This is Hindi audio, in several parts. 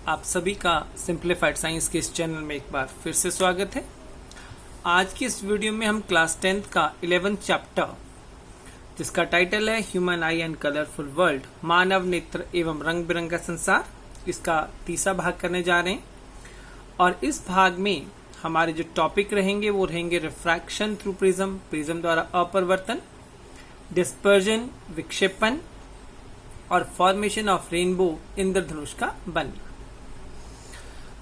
आप सभी का सिंप्लीफाइड साइंस के इस चैनल में एक बार फिर से स्वागत है। आज की इस वीडियो में हम क्लास 10th का 11th चैप्टर, जिसका टाइटल है human eye and colourful world, मानव नेत्र एवं रंग बिरंगा संसार, इसका तीसरा भाग करने जा रहे हैं। और इस भाग में हमारे जो टॉपिक रहेंगे वो रहेंगे रिफ्रैक्शन थ्रू प्रिज्म, प्रिज्म द्वारा अपरिवर्तन, डिस्पर्जन विक्षेपण, और फॉर्मेशन ऑफ रेनबो, इंद्रधनुष का बनना।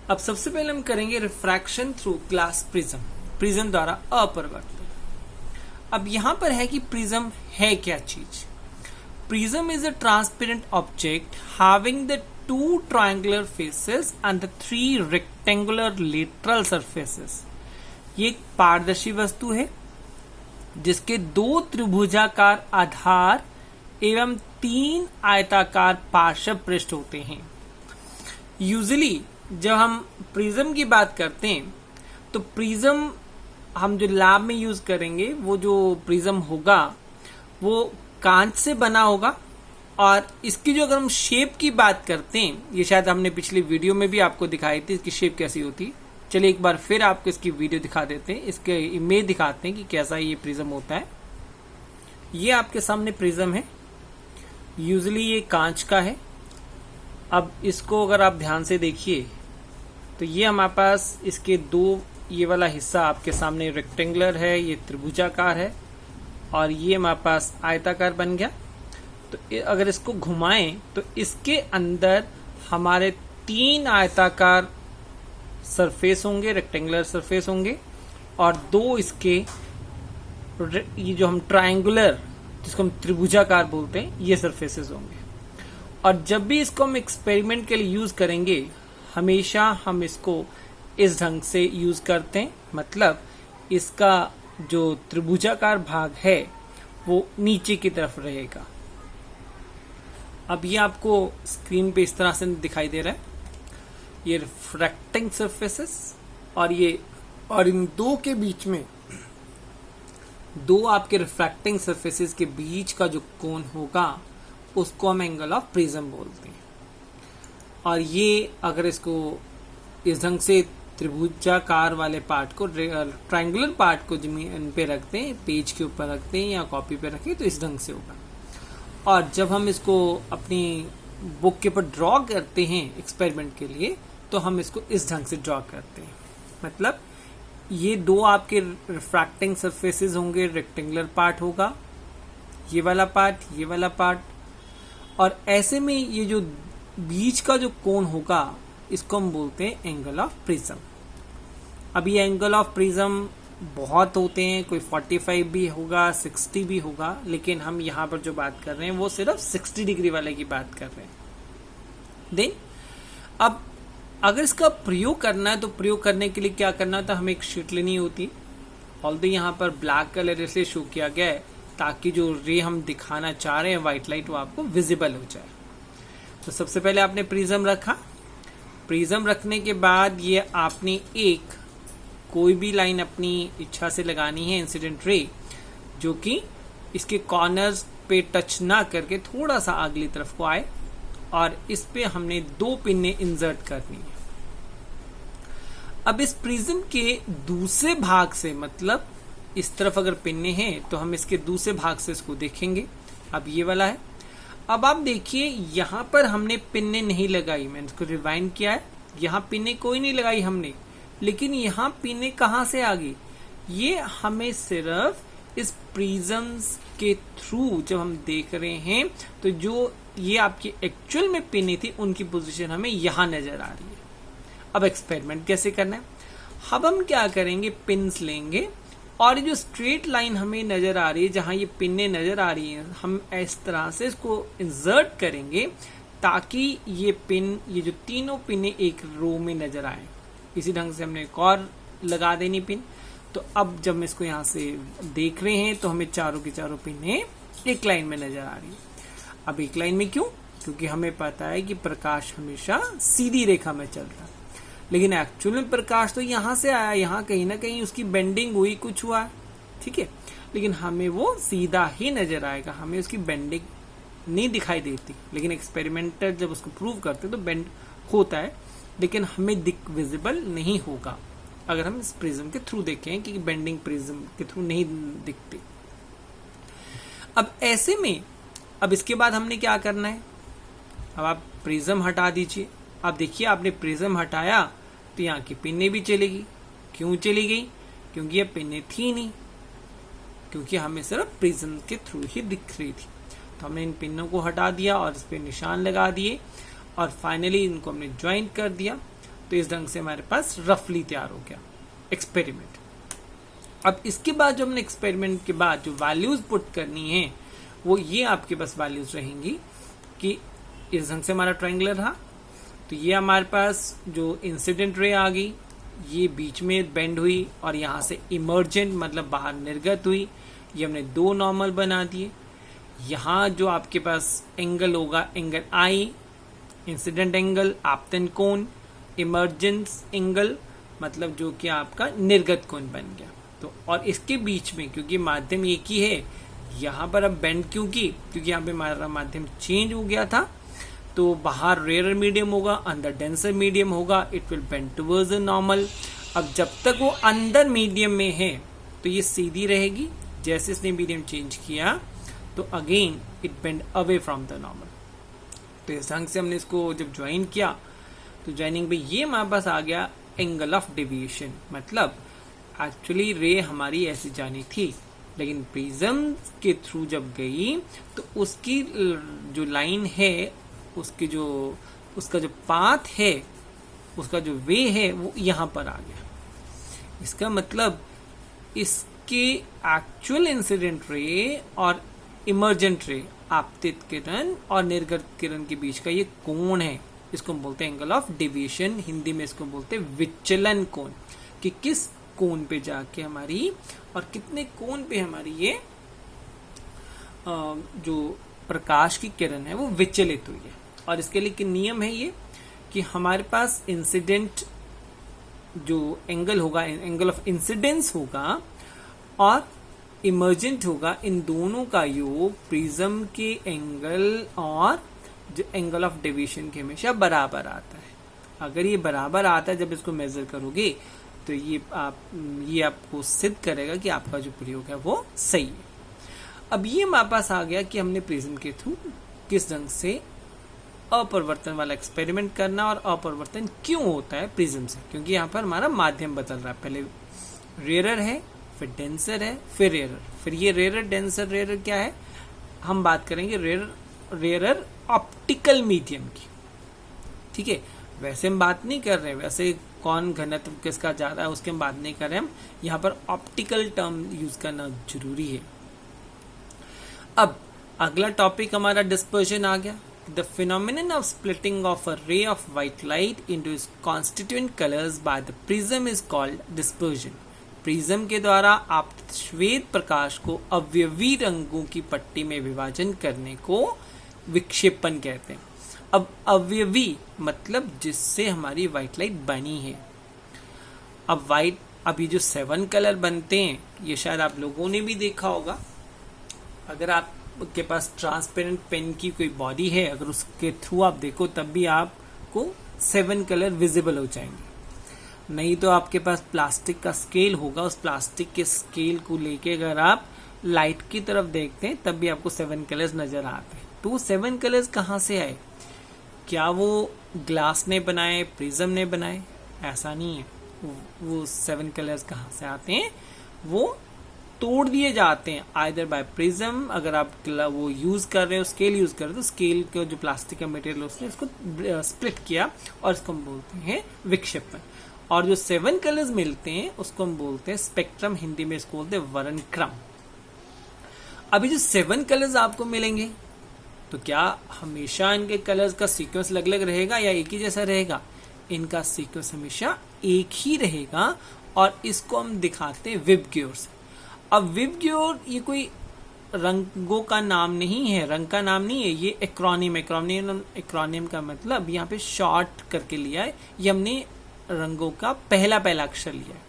अब सबसे पहले हम करेंगे refraction through glass prism, prism द्वारा अपरिवर्तन। अब यहां पर है कि प्रिज्म है क्या चीज। Prism is a transparent object having the two triangular faces and the three rectangular lateral surfaces. ये एक पारदर्शी वस्तु है जिसके दो त्रिभुजाकार आधार एवं तीन आयताकार पार्श्व पृष्ठ होते हैं। यूजुअली जब हम प्रिज्म की बात करते हैं तो प्रिज्म हम जो लैब में यूज करेंगे, वो जो प्रिज्म होगा वो कांच से बना होगा। और इसकी जो अगर हम शेप की बात करते हैं, ये शायद हमने पिछली वीडियो में भी आपको दिखाई थी इसकी शेप कैसी होती। चलिए एक बार फिर आपको इसकी वीडियो दिखा देते हैं, इसके इमेज दिखाते हैं कि कैसा ये प्रिज्म होता है। ये आपके सामने प्रिज्म है, यूजुअली ये कांच का है। अब इसको अगर आप ध्यान से देखिए तो ये हमारे पास इसके दो, ये वाला हिस्सा आपके सामने रेक्टेंगुलर है, ये त्रिभुजाकार है, और ये हमारे पास आयताकार बन गया। तो अगर इसको घुमाएं तो इसके अंदर हमारे तीन आयताकार सरफेस होंगे, रेक्टेंगुलर सरफेस होंगे, और दो इसके ये जो हम ट्रायंगुलर, जिसको हम त्रिभुजाकार बोलते हैं, ये सरफेसेस होंगे। और जब भी इसको हम एक्सपेरिमेंट के लिए यूज करेंगे, हमेशा हम इसको इस ढंग से यूज करते हैं, मतलब इसका जो त्रिभुजाकार भाग है वो नीचे की तरफ रहेगा। अब ये आपको स्क्रीन पे इस तरह से दिखाई दे रहा है, ये रिफ्रैक्टिंग सरफेसेस, और इन दो के बीच में, दो आपके रिफ्रैक्टिंग सरफेसेस के बीच का जो कोण होगा उसको हम एंगल ऑफ प्रिज्म बोलते हैं। और ये अगर इसको इस ढंग से त्रिभुजाकार वाले पार्ट को, ट्रायंगुलर पार्ट को जमीन पे रखते हैं, पेज के ऊपर रखते हैं या कॉपी पे रखें, तो इस ढंग से होगा। और जब हम इसको अपनी बुक के ऊपर ड्रॉ करते हैं एक्सपेरिमेंट के लिए, तो हम इसको इस ढंग से ड्रॉ करते हैं। मतलब ये दो आपके रिफ्रैक्टिंग सरफेसेस होंगे, रेक्टेंगुलर पार्ट होगा, ये वाला पार्ट, ये वाला पार्ट, और ऐसे में ये जो बीच का जो कोण होगा इसको हम बोलते हैं एंगल ऑफ प्रिज्म। अब ये एंगल ऑफ प्रिज्म बहुत होते हैं, कोई 45 भी होगा, 60 भी होगा, लेकिन हम यहाँ पर जो बात कर रहे हैं वो सिर्फ 60 डिग्री वाले की बात कर रहे हैं। देन अब अगर इसका प्रयोग करना है तो प्रयोग करने के लिए क्या करना होता है, हमें एक शीट लेनी होती। ऑल्दो यहाँ पर ब्लैक कलर इसलिए शो किया गया है ताकि जो रे हम दिखाना चाह रहे हैं, व्हाइट लाइट, वो आपको विजिबल हो जाए। तो सबसे पहले आपने प्रिज्म रखा। प्रिज्म रखने के बाद ये आपने एक कोई भी लाइन अपनी इच्छा से लगानी है, इंसिडेंट रे, जो कि इसके कॉर्नर्स पे टच ना करके थोड़ा सा अगली तरफ को आए, और इस पे हमने दो पिने इंसर्ट करनी है। अब इस प्रिज्म के दूसरे भाग से, मतलब इस तरफ अगर पिन्ने हैं तो हम इसके दूसरे भाग से इसको देखेंगे। अब ये वाला है। अब आप देखिए यहां पर हमने पिन्ने नहीं लगाई, मैंने इसको रिवाइंड किया है, यहां पिन्ने कोई नहीं लगाई हमने, लेकिन यहां पिन्ने कहां से आ गई, ये हमें सिर्फ इस प्रिज्म के थ्रू जब हम देख रहे हैं तो जो ये आपकी एक्चुअल में पिन्ने थी उनकी पोजीशन हमें यहां नजर आ रही है। अब एक्सपेरिमेंट कैसे करना है, अब हम क्या करेंगे, पिन्स लेंगे, और जो स्ट्रेट लाइन हमें नजर आ रही है, जहां ये पिन्ने नजर आ रही हैं, हम इस तरह से इसको इंसर्ट करेंगे ताकि ये पिन, ये जो तीनों पिन्ने एक रो में नजर आए। इसी ढंग से हमने एक और लगा देनी पिन। तो अब जब हम इसको यहाँ से देख रहे हैं तो हमें चारों की चारों पिन्ने एक लाइन में नजर आ रही है। अब एक लाइन में क्यों, क्योंकि हमें पता है कि प्रकाश हमेशा सीधी रेखा में चलता है, लेकिन एक्चुअल में प्रकाश तो यहां से आया, यहां कहीं ना कहीं उसकी बेंडिंग हुई, कुछ हुआ, ठीक है, लेकिन हमें वो सीधा ही नजर आएगा, हमें उसकी बेंडिंग नहीं दिखाई देती। लेकिन एक्सपेरिमेंटर जब उसको प्रूव करते तो बेंड होता है, लेकिन हमें विजिबल नहीं होगा अगर हम इस प्रिज्म के थ्रू देखें, कि बेंडिंग प्रिज्म के थ्रू नहीं दिखती। अब ऐसे में अब इसके बाद हमने क्या करना है, अब आप प्रिज्म हटा दीजिए। अब देखिए आपने प्रिज्म हटाया तो यहाँ की पिन्ने भी चलेगी। क्यों चली गई? क्योंकि ये पिन्ने थी नहीं, क्योंकि हमें सिर्फ प्रिज्म के थ्रू ही दिख रही थी। तो हमने इन पिनों को हटा दिया और इस पे निशान लगा दिए और फाइनली इनको हमने ज्वाइन कर दिया। तो इस ढंग से हमारे पास रफली तैयार हो गया एक्सपेरिमेंट। अब इसके बाद जो हमने एक्सपेरिमेंट के बाद जो वैल्यूज पुट करनी है वो ये आपके पास वैल्यूज रहेंगी कि इस ढंग से हमारा ट्रायंगुलर रहा, तो ये हमारे पास जो इंसिडेंट रे आ गई, ये बीच में बेंड हुई और यहाँ से इमर्जेंट मतलब बाहर निर्गत हुई। ये हमने दो नॉर्मल बना दिए। यहाँ जो आपके पास एंगल होगा, एंगल आई, इंसिडेंट एंगल, आपतन कोण, इमर्जेंस एंगल मतलब जो कि आपका निर्गत कोण बन गया। तो और इसके बीच में क्योंकि माध्यम एक ही है, यहाँ पर अब बेंड क्यों की? क्योंकि यहाँ पे हमारा माध्यम चेंज हो गया था। तो बाहर रेयर मीडियम होगा, अंदर डेंसर मीडियम होगा, it will bend towards the normal. अब जब तक वो अंदर मीडियम में है तो ये सीधी रहेगी। जैसे इसने मीडियम चेंज किया तो again it bend away from the normal. तो इस ढंग से हमने इसको जब ज्वाइन किया तो ज्वाइनिंग पे ये हमारे पास आ गया एंगल ऑफ डेविएशन। मतलब एक्चुअली रे हमारी ऐसी जानी थी, लेकिन प्रिज्म के थ्रू जब गई तो उसकी जो लाइन है, उसका जो पाथ है, उसका जो वे है वो यहाँ पर आ गया। इसका मतलब इसके एक्चुअल इंसिडेंट रे और इमर्जेंट रे, आपतित किरण और निर्गत किरण के बीच का ये कोण है, इसको हम बोलते हैं एंगल ऑफ डेविएशन। हिंदी में इसको बोलते हैं विचलन कोण, कि किस कोण पे जाके हमारी और कितने कोण पे हमारी ये जो प्रकाश की किरण है वो विचलित हुई है। और इसके लिए नियम है ये कि हमारे पास इंसिडेंट जो एंगल होगा, एंगल ऑफ इंसिडेंस होगा और इमर्जेंट होगा, इन दोनों का योग प्रिज्म के एंगल और जो एंगल ऑफ डेविएशन के हमेशा बराबर आता है। अगर ये बराबर आता है जब इसको मेजर करोगे तो ये आपको सिद्ध करेगा कि आपका जो प्रयोग है वो सही है। अब ये हमारे पास आ गया कि हमने प्रिज्म के थ्रू किस ढंग से अपरिवर्तन वाला एक्सपेरिमेंट करना और अपरिवर्तन क्यों होता है प्रिज्म से, क्योंकि यहाँ पर हमारा माध्यम बदल रहा है। पहले रेयरर है, फिर डेंसर है, फिर रेयरर। फिर ये रेयरर डेंसर रेयरर क्या है, हम बात करेंगे रेयरर ऑप्टिकल मीडियम की। ठीक है, वैसे हम बात नहीं कर रहे, वैसे कौन घनत्व किसका ज्यादा है उसके हम बात नहीं कर रहे, हम यहाँ पर ऑप्टिकल टर्म यूज करना जरूरी है। अब अगला टॉपिक हमारा डिस्पर्जन आ गया। The phenomenon of splitting of a ray of white light into its constituent colors by the prism is called dispersion. Prism के द्वारा आप श्वेत प्रकाश को अवयवी रंगों की पट्टी में विभाजन करने को विक्षेपण कहते हैं। अब अवयवी मतलब जिससे हमारी व्हाइट लाइट बनी है। अब ये जो 7 कलर बनते हैं ये शायद आप लोगों ने भी देखा होगा। अगर आपके पास ट्रांसपेरेंट पेन की कोई बॉडी है, अगर उसके थ्रू आप देखो तब भी आपको 7 कलर विजिबल हो जाएंगे। नहीं तो आपके पास प्लास्टिक का स्केल होगा, उस प्लास्टिक के स्केल को लेके अगर आप लाइट की तरफ देखते हैं तब भी आपको 7 कलर्स नजर आते हैं। तो 7 कलर्स कहाँ से आए? क्या वो ग्लास ने बनाए, प्रिज्म ने बनाए? ऐसा नहीं है। वो 7 कलर्स कहाँ से आते हैं? वो तोड़ दिए जाते हैं आइदर बाय प्रिज्म। अगर आप वो यूज कर रहे हो, स्केल यूज कर रहे हो, तो स्केल का जो प्लास्टिक का मटेरियल उसने इसको स्प्लिट किया और इसको हम बोलते हैं विक्षेपण। और जो 7 कलर्स मिलते हैं उसको हम बोलते हैं स्पेक्ट्रम, हिंदी में इसको बोलते हैं वर्णक्रम। अभी जो 7 कलर्स आपको मिलेंगे तो क्या हमेशा इनके कलर्स का सीक्वेंस अलग अलग रहेगा या एक ही जैसा रहेगा? इनका सीक्वेंस हमेशा एक ही रहेगा और इसको हम दिखाते हैं विबग्योर से। अब विबग्योर ये कोई रंगों का नाम नहीं है, रंग का नाम नहीं है, ये एक्रोनिम का मतलब यहाँ पे शॉर्ट करके लिया है। ये हमने रंगों का पहला अक्षर लिया है।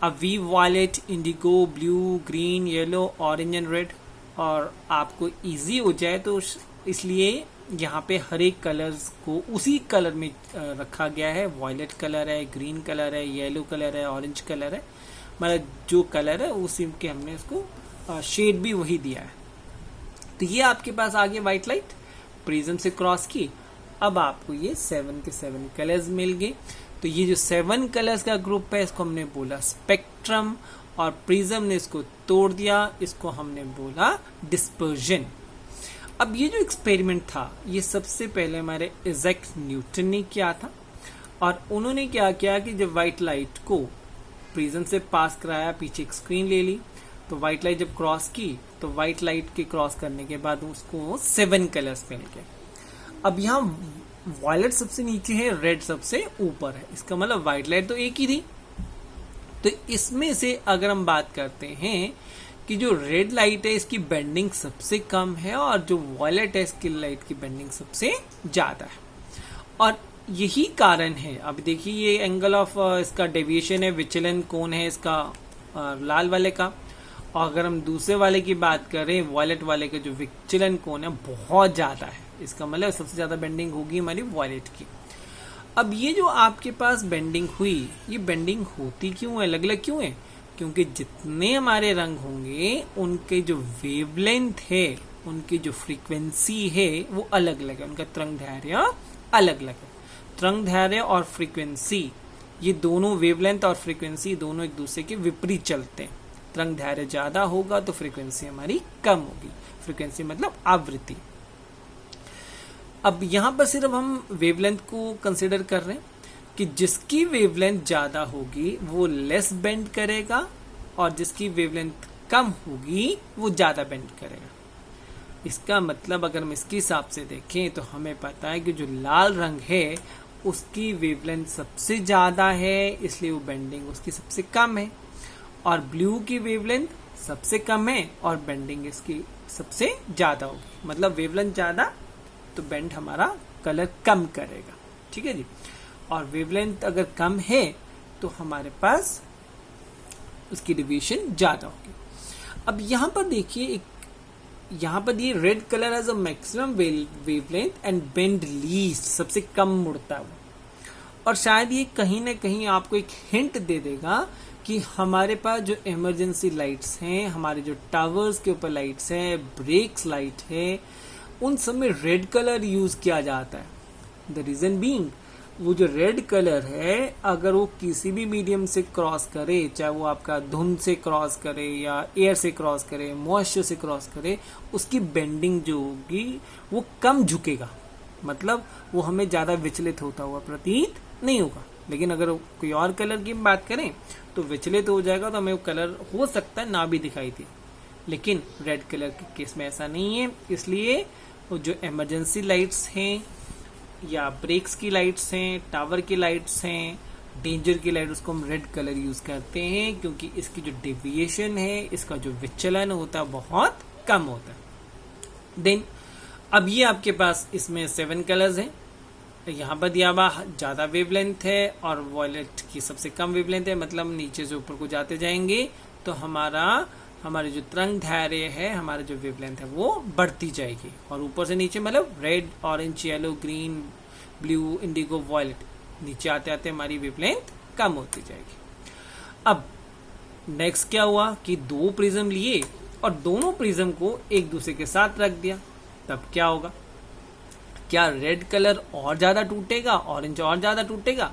अब V violet, indigo, blue, green, yellow, orange and red. और आपको इजी हो जाए तो इसलिए यहाँ पे हर एक कलर्स को उसी कलर में रखा गया है। वॉयलेट कलर है, ग्रीन कलर है, येलो कलर है, ऑरेंज कलर है, मतलब जो कलर है उसी के हमने उसको शेड भी वही दिया है। तो ये आपके पास आ गया व्हाइट लाइट, प्रिज्म से क्रॉस की। अब आपको ये 7 के 7 कलर्स मिल गए। तो ये जो 7 कलर्स का ग्रुप है इसको हमने बोला स्पेक्ट्रम, और प्रिज्म ने इसको तोड़ दिया, इसको हमने बोला डिस्पर्जन। अब ये जो एक्सपेरिमेंट था ये सबसे पहले हमारे आइजैक न्यूटन ने किया था, और उन्होंने क्या किया कि जब व्हाइट लाइट को प्रिज्म से पास कराया, पीछे एक स्क्रीन ले ली, तो व्हाइट लाइट जब क्रॉस की तो व्हाइट लाइट के क्रॉस करने के बाद उसको 7 कलर्स मिल गए। अब यहाँ वॉयलेट सबसे नीचे है, रेड सबसे ऊपर है, इसका मतलब व्हाइट लाइट तो एक ही थी। तो इसमें से अगर हम बात करते हैं कि जो रेड लाइट है इसकी बेंडिंग सबसे कम है, और जो वॉयलेट है इसकी लाइट की बेंडिंग सबसे ज्यादा है। और यही कारण है, अब देखिए ये एंगल ऑफ इसका डेविएशन है, विचलन कोण है इसका लाल वाले का, और अगर हम दूसरे वाले की बात करें वॉयलेट वाले का जो विचलन कोण है बहुत ज्यादा है, इसका मतलब सबसे ज्यादा बेंडिंग होगी हमारी वॉयलेट की। अब ये जो आपके पास बेंडिंग हुई, ये बेंडिंग होती क्यों है, अलग अलग क्यों है? क्योंकि जितने हमारे रंग होंगे उनके जो वेवलेंथ है, उनकी जो फ्रीक्वेंसी है वो अलग अलग है, उनका तरंग दैर्घ्य अलग अलग है। तरंग दैर्घ्य और फ्रीक्वेंसी ये दोनों, वेवलेंथ और फ्रीक्वेंसी दोनों एक दूसरे के विपरीत चलते हैं। तरंग दैर्घ्य ज्यादा होगा तो फ्रीक्वेंसी हमारी कम होगी, फ्रीक्वेंसी मतलब आवृत्ति। अब यहां पर सिर्फ हम वेवलेंथ को कंसिडर कर रहे हैं कि जिसकी वेवलेंथ ज्यादा होगी वो लेस बेंड करेगा, और जिसकी वेवलेंथ कम होगी वो ज्यादा बेंड करेगा। इसका मतलब अगर हम इसके हिसाब से देखें तो हमें पता है कि जो लाल रंग है उसकी वेवलेंथ सबसे ज्यादा है, इसलिए वो बेंडिंग उसकी सबसे कम है, और ब्लू की वेवलेंथ सबसे कम है और बेंडिंग इसकी सबसे ज्यादा होगी। मतलब वेवलेंथ ज्यादा तो बेंड हमारा कलर कम करेगा, ठीक है जी। और वेवलेंथ अगर कम है तो हमारे पास उसकी डेविएशन ज्यादा होगी। अब यहां पर देखिए, यहां पर ये red colour as a maximum wavelength and bend least, सबसे कम मुड़ता है वो, और शायद ये कहीं ना कहीं आपको एक हिंट दे देगा कि हमारे पास जो इमरजेंसी लाइट्स हैं, हमारे जो टावर्स के ऊपर लाइट्स हैं, ब्रेक्स लाइट है, उन सब में रेड कलर यूज किया जाता है। द रीजन बीइंग, वो जो रेड कलर है अगर वो किसी भी मीडियम से क्रॉस करे, चाहे वो आपका धुंध से क्रॉस करे या एयर से क्रॉस करे, मॉइस्चर से क्रॉस करे, उसकी बेंडिंग जो होगी वो कम झुकेगा, मतलब वो हमें ज्यादा विचलित होता हुआ प्रतीत नहीं होगा। लेकिन अगर कोई और कलर की बात करें तो विचलित हो जाएगा, तो हमें वो कलर हो सकता है ना भी दिखाई दे। लेकिन रेड कलर के केस में ऐसा नहीं है, इसलिए वो जो इमरजेंसी लाइट्स हैं या ब्रेक्स की लाइट्स हैं, टावर की लाइट्स हैं, डेंजर की लाइट, उसको हम रेड कलर यूज करते हैं, क्योंकि इसकी जो डेविएशन है, इसका जो विचलन होता है बहुत कम होता है। देन अब ये आपके पास इसमें 7 कलर्स हैं, यहाँ पर दिया हुआ ज्यादा वेवलेंथ है और वॉयलेट की सबसे कम वेवलेंथ है, मतलब नीचे से ऊपर को जाते जाएंगे तो हमारे जो तरंग दैर्घ्य है, हमारे जो वेवलेंथ है वो बढ़ती जाएगी, और ऊपर से नीचे मतलब red, orange, yellow, green, blue, indigo, violet, नीचे आते आते हमारी वेवलेंथ कम होती जाएगी। अब नेक्स्ट क्या हुआ कि 2 प्रिज्म लिए और दोनों प्रिज्म को एक दूसरे के साथ रख दिया, तब क्या होगा? क्या रेड कलर और ज्यादा टूटेगा, ऑरेंज और ज्यादा टूटेगा?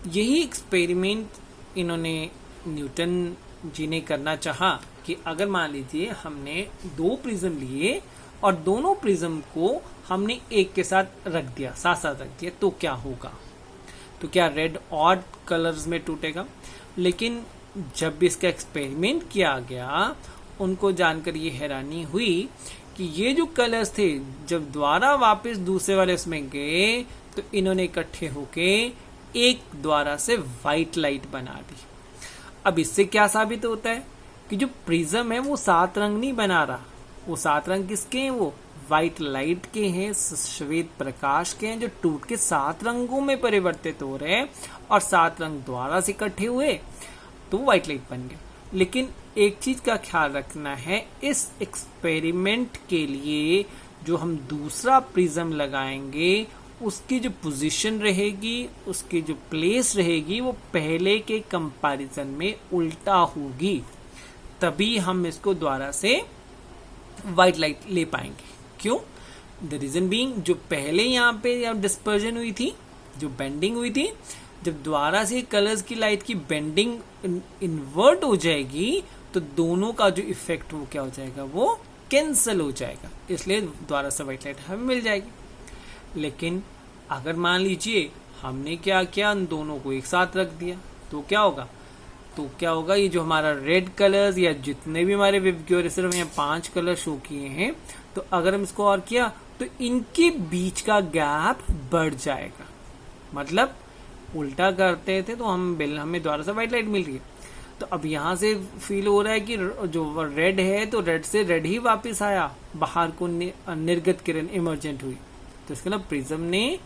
यही एक्सपेरिमेंट इन्होंने न्यूटन जी ने करना चाहा कि अगर मान लीजिए हमने 2 प्रिज्म लिए और दोनों प्रिज्म को हमने एक के साथ रख दिया, साथ साथ रख दिया, तो क्या होगा? तो क्या रेड और कलर्स में टूटेगा? लेकिन जब इसका एक्सपेरिमेंट किया गया, उनको जानकर ये हैरानी हुई कि ये जो कलर्स थे जब दोबारा वापस दूसरे वाले उसमें गए तो इन्होंने इकट्ठे होके एक द्वारा से व्हाइट लाइट बना दी। अब इससे क्या साबित होता है कि जो प्रिज्म है वो 7 रंग नहीं बना रहा, वो 7 रंग किसके हैं? वो व्हाइट लाइट के हैं, श्वेत प्रकाश के हैं, जो टूट के 7 रंगों में परिवर्तित हो रहे हैं, और 7 रंग द्वारा से इकट्ठे हुए तो व्हाइट लाइट बन गए। लेकिन एक चीज का ख्याल रखना है, इस एक्सपेरिमेंट के लिए जो हम दूसरा प्रिज्म लगाएंगे उसकी जो पोजीशन रहेगी, उसकी जो प्लेस रहेगी, वो पहले के कंपैरिजन में उल्टा होगी, तभी हम इसको दोबारा से व्हाइट लाइट ले पाएंगे। क्यों? द रीजन बीइंग, जो पहले यहाँ पे डिस्पर्जन हुई थी, जो बेंडिंग हुई थी, जब दोबारा से कलर्स की लाइट की बेंडिंग इन्वर्ट हो जाएगी तो दोनों का जो इफेक्ट वो क्या हो जाएगा, वो कैंसिल हो जाएगा, इसलिए दोबारा से व्हाइट लाइट हमें मिल जाएगी। लेकिन अगर मान लीजिए हमने क्या किया, उन दोनों को एक साथ रख दिया तो क्या होगा, ये जो हमारा रेड कलर्स या जितने भी हमारे विबग्योर, सिर्फ यहाँ 5 कलर शो किए हैं, तो अगर हम इसको और किया तो इनके बीच का गैप बढ़ जाएगा। मतलब उल्टा करते थे तो हमें दोबारा से व्हाइट लाइट मिल रही है। तो अब यहाँ से फील हो रहा है कि जो रेड है तो रेड से रेड ही वापस आया, बाहर को निर्गत किरण इमर्जेंट हुई। तो इसका मतलब प्रिज्म ने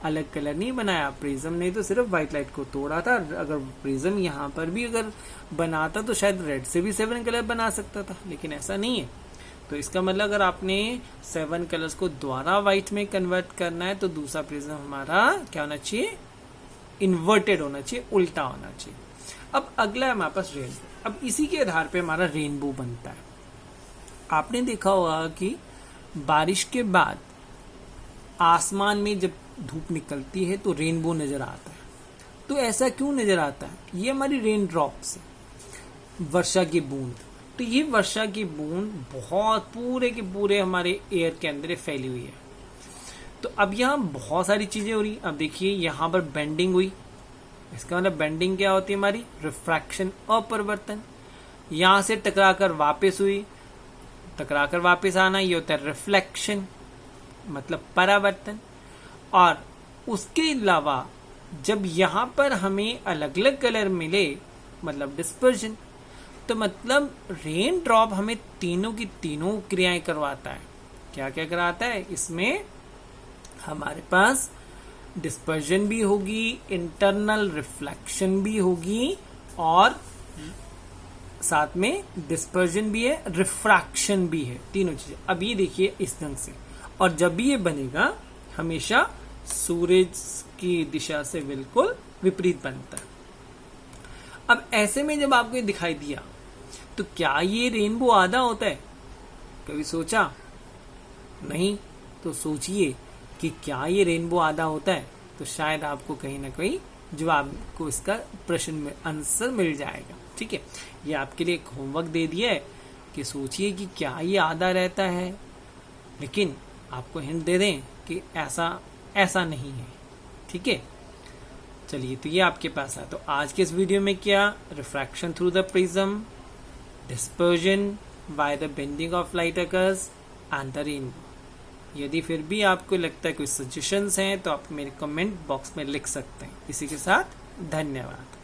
अलग कलर नहीं बनाया, प्रिज्म ने तो सिर्फ व्हाइट लाइट को तोड़ा था। अगर प्रिज्म यहाँ पर भी अगर बनाता तो शायद रेड से भी 7 कलर बना सकता था, लेकिन ऐसा नहीं है। तो इसका मतलब अगर आपने 7 कलर्स को दोबारा व्हाइट में कन्वर्ट करना है तो दूसरा प्रिज्म हमारा क्या होना चाहिए, इन्वर्टेड होना चाहिए, उल्टा होना चाहिए। अब अगला है हमारे पास रेनबो। अब इसी के आधार पे हमारा रेनबो बनता है। आपने देखा होगा कि बारिश के बाद आसमान में जब धूप निकलती है तो रेनबो नजर आता है। तो ऐसा क्यों नजर आता है? ये हमारी रेन ड्रॉप्स है, वर्षा की बूंद। तो ये वर्षा की बूंद बहुत पूरे के पूरे हमारे एयर के अंदर फैली हुई है। तो अब यहाँ बहुत सारी चीजें हो रही। अब देखिए यहाँ पर बेंडिंग हुई, इसका मतलब बेंडिंग क्या होती है हमारी, रिफ्रैक्शन, अपरिवर्तन। यहाँ से टकराकर वापस हुई, टकराकर वापस आना, ये होता है रिफ्लेक्शन, मतलब परावर्तन। और उसके अलावा जब यहाँ पर हमें अलग अलग कलर मिले, मतलब डिस्पर्जन, तो मतलब रेन ड्रॉप हमें तीनों की तीनों क्रियाएं करवाता है। क्या क्या कराता है? इसमें हमारे पास डिस्पर्जन भी होगी, इंटरनल रिफ्लेक्शन भी होगी, और साथ में डिस्पर्जन भी है, रिफ्रैक्शन भी है, तीनों चीजें। अब ये देखिए इस ढंग से, और जब भी ये बनेगा हमेशा सूरज की दिशा से बिल्कुल विपरीत बनता है। अब ऐसे में जब आपको ये दिखाई दिया तो क्या ये रेनबो आधा होता है? कभी सोचा? नहीं। तो सोचिए कि क्या ये रेनबो आधा होता है, तो शायद आपको कहीं ना कहीं जवाब को इसका प्रश्न में आंसर मिल जाएगा। ठीक है, ये आपके लिए एक होमवर्क दे दिया है कि सोचिए कि क्या ये आधा रहता है, लेकिन आपको हिंट दे दें कि ऐसा नहीं है। ठीक है, चलिए, तो ये आपके पास है। तो आज के इस वीडियो में क्या, refraction through the prism, dispersion by the bending of light occurs and the rainbow. यदि फिर भी आपको लगता है कोई सजेशंस हैं तो आप मेरे कमेंट बॉक्स में लिख सकते हैं। इसी के साथ धन्यवाद।